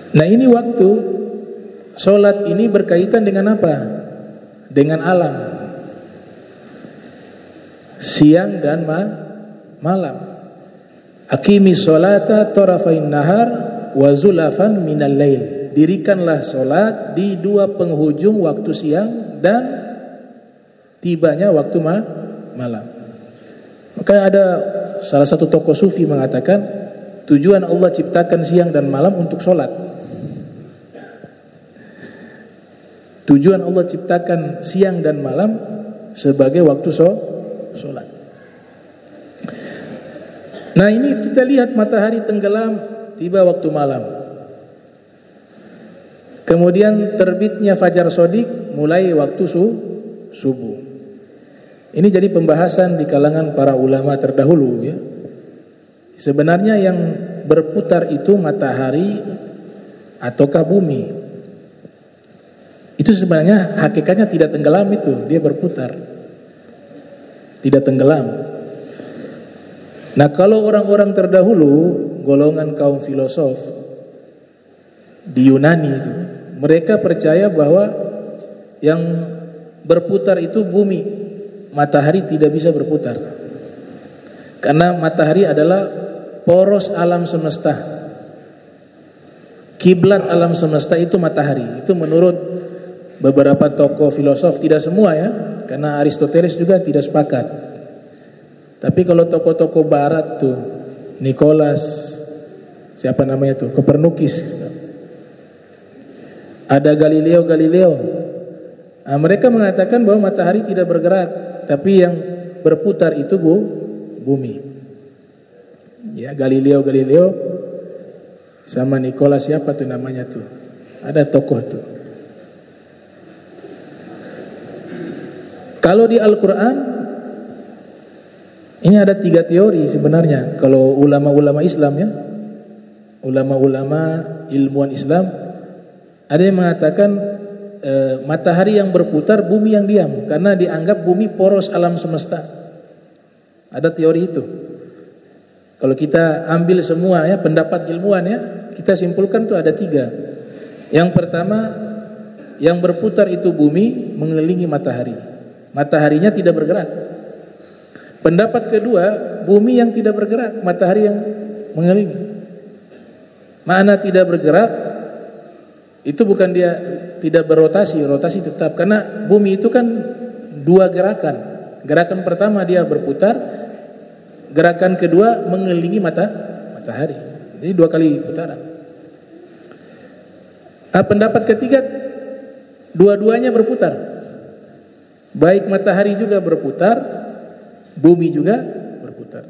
Nah, ini waktu sholat ini berkaitan dengan apa? Dengan alam, siang dan malam. Aqimis sholata tarafain nahar wa zulafan minal lail. Dirikanlah sholat di dua penghujung waktu siang dan tibanya waktu malam. Maka ada salah satu tokoh sufi mengatakan, tujuan Allah ciptakan siang dan malam untuk sholat. Tujuan Allah ciptakan siang dan malam sebagai waktu sholat. Nah, ini kita lihat matahari tenggelam, tiba waktu malam. Kemudian terbitnya fajar shodiq, mulai waktu subuh. Ini jadi pembahasan di kalangan para ulama terdahulu ya. Sebenarnya yang berputar itu matahari ataukah bumi? Itu sebenarnya hakikatnya tidak tenggelam, itu dia berputar, tidak tenggelam. Nah, kalau orang-orang terdahulu, golongan kaum filosof di Yunani itu, mereka percaya bahwa yang berputar itu bumi, matahari tidak bisa berputar. Karena matahari adalah poros alam semesta. Kiblat alam semesta itu matahari. Itu menurut beberapa tokoh filosof, tidak semua ya, karena Aristoteles juga tidak sepakat. Tapi kalau tokoh-tokoh barat tuh, Nicholas, siapa namanya tuh, Copernicus, ada Galileo. Nah, mereka mengatakan bahwa matahari tidak bergerak, tapi yang berputar itu bumi. Ya, Galileo sama Nicholas, siapa tuh namanya tuh, ada tokoh tuh. Kalau di Al-Quran ini ada 3 teori sebenarnya. Kalau ulama-ulama Islam ya, ulama-ulama ilmuwan Islam, ada yang mengatakan matahari yang berputar, bumi yang diam, karena dianggap bumi poros alam semesta. Ada teori itu. Kalau kita ambil semua ya pendapat ilmuwan ya, kita simpulkan tuh ada 3. Yang pertama, yang berputar itu bumi mengelilingi matahari. Mataharinya tidak bergerak. Pendapat kedua, bumi yang tidak bergerak, matahari yang mengelilingi. Mana tidak bergerak, itu bukan dia tidak berotasi, rotasi tetap. Karena bumi itu kan 2 gerakan. Gerakan pertama dia berputar, gerakan kedua mengelilingi matahari. Jadi 2 kali putaran. Pendapat ketiga, dua-duanya berputar. Baik matahari juga berputar, bumi juga berputar.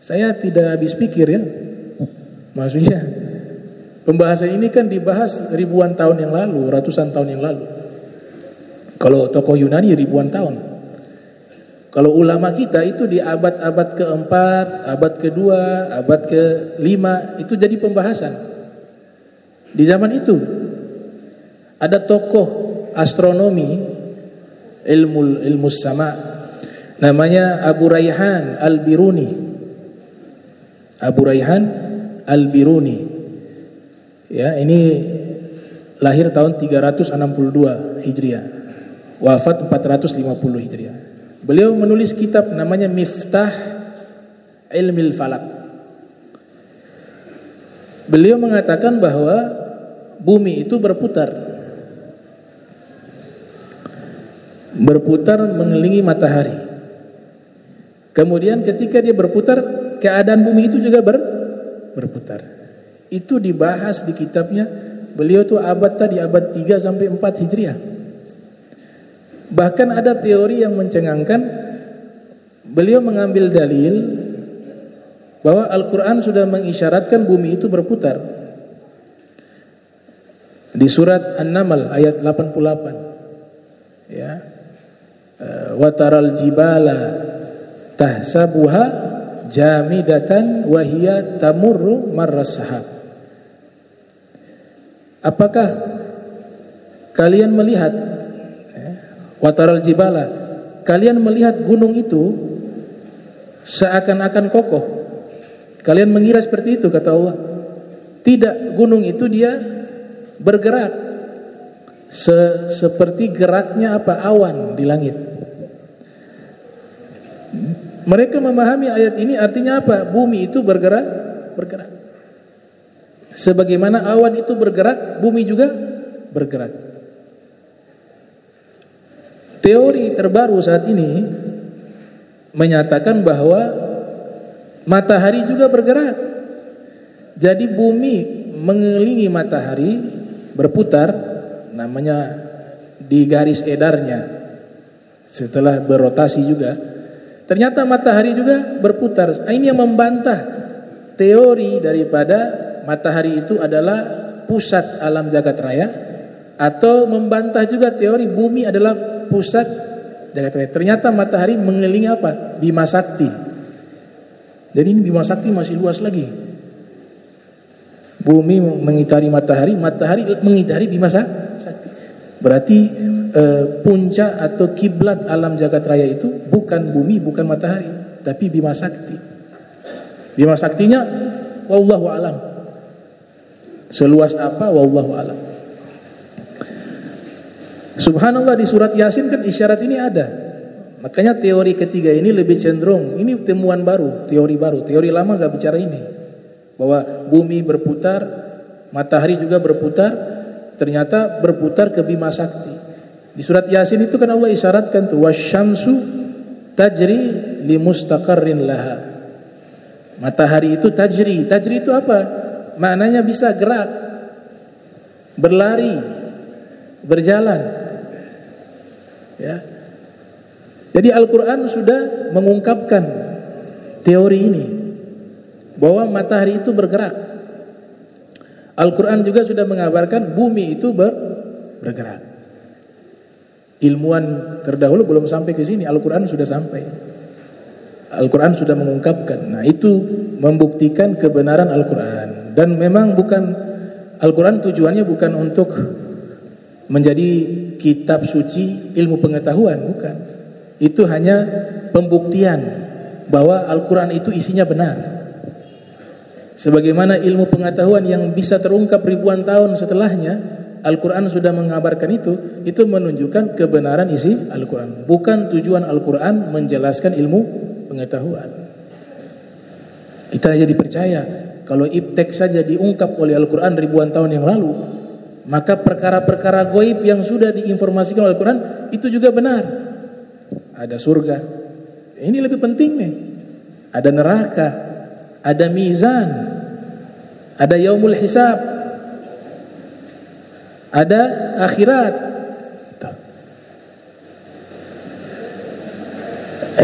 Saya tidak habis pikir ya. Maksudnya pembahasan ini kan dibahas ribuan tahun yang lalu, ratusan tahun yang lalu. Kalau tokoh Yunani ribuan tahun. Kalau ulama kita itu di abad-abad keempat, abad kedua, abad ke-5 itu jadi pembahasan. Di zaman itu ada tokoh astronomi, ilmu sama, namanya Abu Rayhan Al-Biruni. Abu Rayhan Al-Biruni. Ya, ini lahir tahun 362 Hijriah. Wafat 450 Hijriah. Beliau menulis kitab namanya Miftah Ilmil Falak. Beliau mengatakan bahwa bumi itu berputar mengelilingi matahari. Kemudian ketika dia berputar, keadaan bumi itu juga berputar. Itu dibahas di kitabnya. Beliau tuh abad 3 sampai 4 Hijriah. Bahkan ada teori yang mencengangkan. Beliau mengambil dalil bahwa Al-Quran sudah mengisyaratkan bumi itu berputar. Di surat An-Naml ayat 88. Ya. Wa taral jibala tahsabuha jamidatan wa hiya tamurru marras sahab. Apakah kalian melihat wa taral jibala, kalian melihat gunung itu seakan-akan kokoh, Kalian mengira seperti itu, kata Allah. Tidak, gunung itu dia bergerak seperti geraknya apa? Awan di langit. Mereka memahami ayat ini artinya apa? Bumi itu bergerak. Sebagaimana awan itu bergerak, bumi juga bergerak. Teori terbaru saat ini menyatakan bahwa matahari juga bergerak. Jadi bumi mengelilingi matahari berputar, namanya di garis edarnya. Setelah berotasi juga, ternyata matahari juga berputar. Ini yang membantah teori daripada matahari itu adalah pusat alam jagat raya, atau membantah juga teori bumi adalah pusat jagat raya. Ternyata matahari mengelilingi apa? Bima Sakti. Jadi ini Bima Sakti masih luas lagi. Bumi mengitari matahari, matahari mengitari Bima Sakti. Berarti puncak atau kiblat alam jagat raya itu bukan bumi, bukan matahari, tapi Bima Sakti. Bima Saktinya wallahu alam. Seluas apa wallahu alam. Subhanallah, di surat Yasin kan isyarat ini ada. Makanya teori ketiga ini lebih cenderung, ini temuan baru, teori lama gak bicara ini. Bahwa bumi berputar, matahari juga berputar, ternyata berputar ke Bima Sakti. Di surat Yasin itu kan Allah isyaratkan tuh, wasyamsu tajri limustaqarrin laha. Matahari itu tajri itu apa? Maknanya bisa gerak, berlari, berjalan. Ya. Jadi Al-Quran sudah mengungkapkan teori ini, bahwa matahari itu bergerak. Al-Quran juga sudah mengabarkan bumi itu bergerak. Ilmuwan terdahulu belum sampai ke sini, Al-Quran sudah sampai. Al-Quran sudah mengungkapkan. Nah, itu membuktikan kebenaran Al-Quran. Dan memang bukan, Al-Quran tujuannya bukan untuk menjadi kitab suci ilmu pengetahuan, bukan. Itu hanya pembuktian bahwa Al-Quran itu isinya benar. Sebagaimana ilmu pengetahuan yang bisa terungkap ribuan tahun setelahnya, Al-Quran sudah mengabarkan itu menunjukkan kebenaran isi Al-Quran. Bukan tujuan Al-Quran menjelaskan ilmu pengetahuan. Kita jadi percaya kalau iptek saja diungkap oleh Al-Quran ribuan tahun yang lalu, maka perkara-perkara gaib yang sudah diinformasikan oleh Al-Quran itu juga benar. Ada surga, ini lebih penting nih. Ada neraka, ada mizan, ada yaumul hisab, ada akhirat.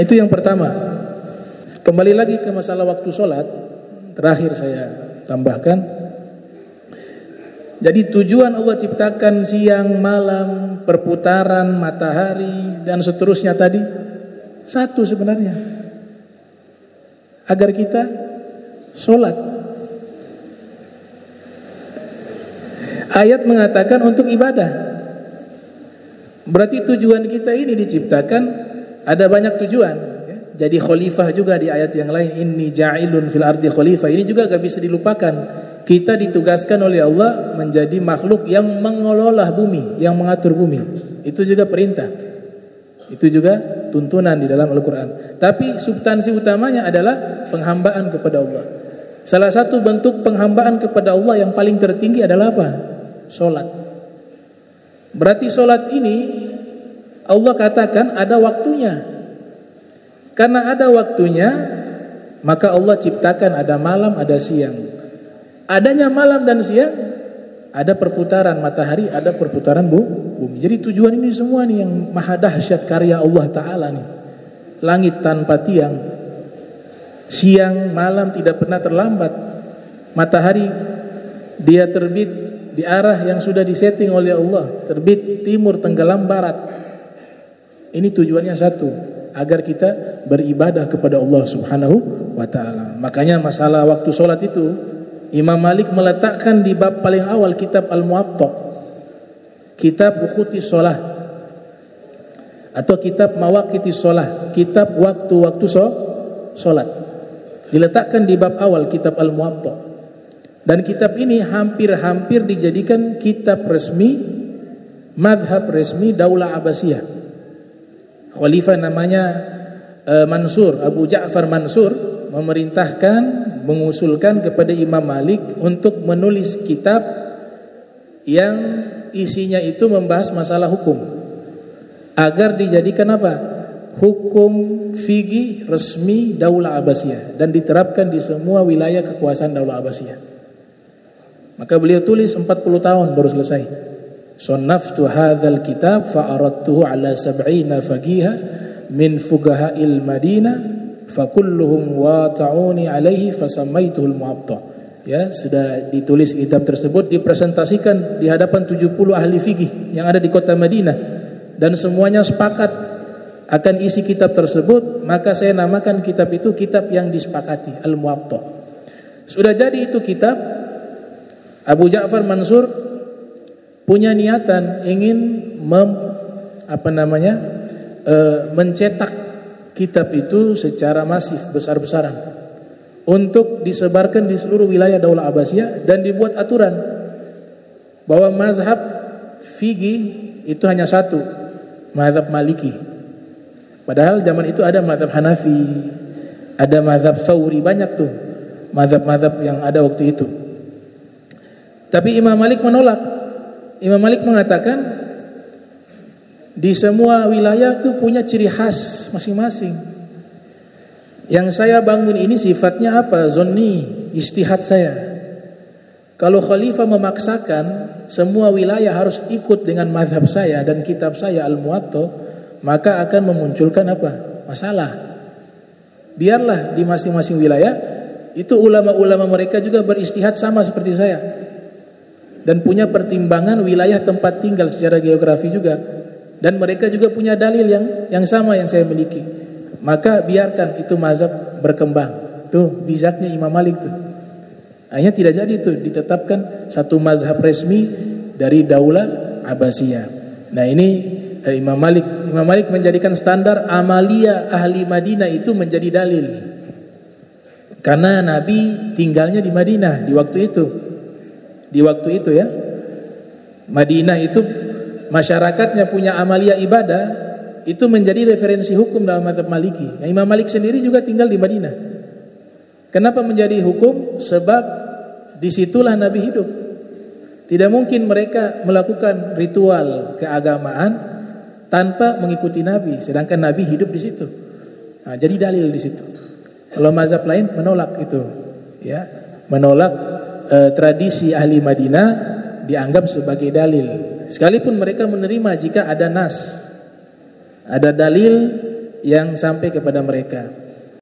Itu yang pertama. Kembali lagi ke masalah waktu sholat, terakhir saya tambahkan. Jadi tujuan Allah ciptakan siang, malam, perputaran matahari dan seterusnya tadi satu sebenarnya, agar kita sholat. Ayat mengatakan untuk ibadah. Berarti tujuan kita ini diciptakan ada banyak tujuan. Jadi khalifah juga di ayat yang lain, inni ja'ilun fil ardi khalifah. Ini juga gak bisa dilupakan. Kita ditugaskan oleh Allah menjadi makhluk yang mengelola bumi, yang mengatur bumi. Itu juga perintah. Itu juga tuntunan di dalam Al-Quran. Tapi substansi utamanya adalah penghambaan kepada Allah. Salah satu bentuk penghambaan kepada Allah yang paling tertinggi adalah apa? Sholat. Berarti sholat ini Allah katakan ada waktunya. Karena ada waktunya, maka Allah ciptakan ada malam, ada siang. Adanya malam dan siang, ada perputaran matahari, ada perputaran bumi. Jadi tujuan ini semua nih yang maha dahsyat karya Allah Ta'ala nih. Langit tanpa tiang, siang malam tidak pernah terlambat. Matahari dia terbit di arah yang sudah disetting oleh Allah, terbit timur, tenggelam barat. Ini tujuannya satu, agar kita beribadah kepada Allah Subhanahu wa ta'ala. Makanya masalah waktu sholat itu Imam Malik meletakkan di bab paling awal kitab Al-Muwatta, kitab Wuquti Sholah, atau kitab Mawaqiti Sholah, kitab waktu-waktu sholat. diletakkan di bab awal kitab Al-Muwatta. Dan kitab ini hampir-hampir dijadikan kitab resmi, mazhab resmi Daulah Abbasiyah. Khalifah namanya Mansur, Abu Ja'far Mansur, memerintahkan, mengusulkan kepada Imam Malik untuk menulis kitab yang isinya itu membahas masalah hukum, agar dijadikan apa? Hukum fikih resmi Daulah Abbasiyah dan diterapkan di semua wilayah kekuasaan Daulah Abbasiyah. Maka beliau tulis 40 tahun baru selesai. Sannaftu hadzal kitab fa aradtuhu ala 70 faqiha min fuqaha'il Madinah fa kulluhum wata'uni alaihi fa sammaituhu al-Muwatta. Ya, sudah ditulis kitab tersebut, dipresentasikan di hadapan 70 ahli fikih yang ada di kota Madinah dan semuanya sepakat akan isi kitab tersebut, maka saya namakan kitab itu kitab yang disepakati, Al-Muwatta. Sudah jadi itu kitab, Abu Ja'far Mansur punya niatan ingin mencetak kitab itu secara masif, besar-besaran, untuk disebarkan di seluruh wilayah Daulah Abbasiyah, dan dibuat aturan bahwa mazhab fikih itu hanya satu, mazhab Maliki. Padahal zaman itu ada mazhab Hanafi, ada mazhab Thawri, banyak tuh mazhab-mazhab yang ada waktu itu. Tapi Imam Malik menolak. Imam Malik mengatakan di semua wilayah itu punya ciri khas masing-masing. Yang saya bangun ini sifatnya apa? Zonni, ijtihad saya. Kalau khalifah memaksakan semua wilayah harus ikut dengan mazhab saya dan kitab saya Al-Muwatta, maka akan memunculkan apa? Masalah. Biarlah di masing-masing wilayah itu ulama-ulama mereka juga beristihad sama seperti saya, dan punya pertimbangan wilayah tempat tinggal secara geografi juga, dan mereka juga punya dalil yang sama yang saya miliki. Maka biarkan itu mazhab berkembang. Tuh bijaknya Imam Malik tuh. Hanya tidak jadi itu ditetapkan satu mazhab resmi dari Daulah Abbasiyah. Nah ini Imam Malik menjadikan standar amalia ahli Madinah itu menjadi dalil. Karena Nabi tinggalnya di Madinah di waktu itu. Di waktu itu ya, Madinah itu masyarakatnya punya amalia ibadah, itu menjadi referensi hukum dalam mazhab Maliki. Nah, Imam Malik sendiri juga tinggal di Madinah. Kenapa menjadi hukum? Sebab disitulah Nabi hidup. Tidak mungkin mereka melakukan ritual keagamaan tanpa mengikuti Nabi, sedangkan Nabi hidup di situ. Nah, jadi dalil di situ. Kalau mazhab lain menolak itu, ya, menolak tradisi ahli Madinah dianggap sebagai dalil, sekalipun mereka menerima jika ada nas, ada dalil yang sampai kepada mereka.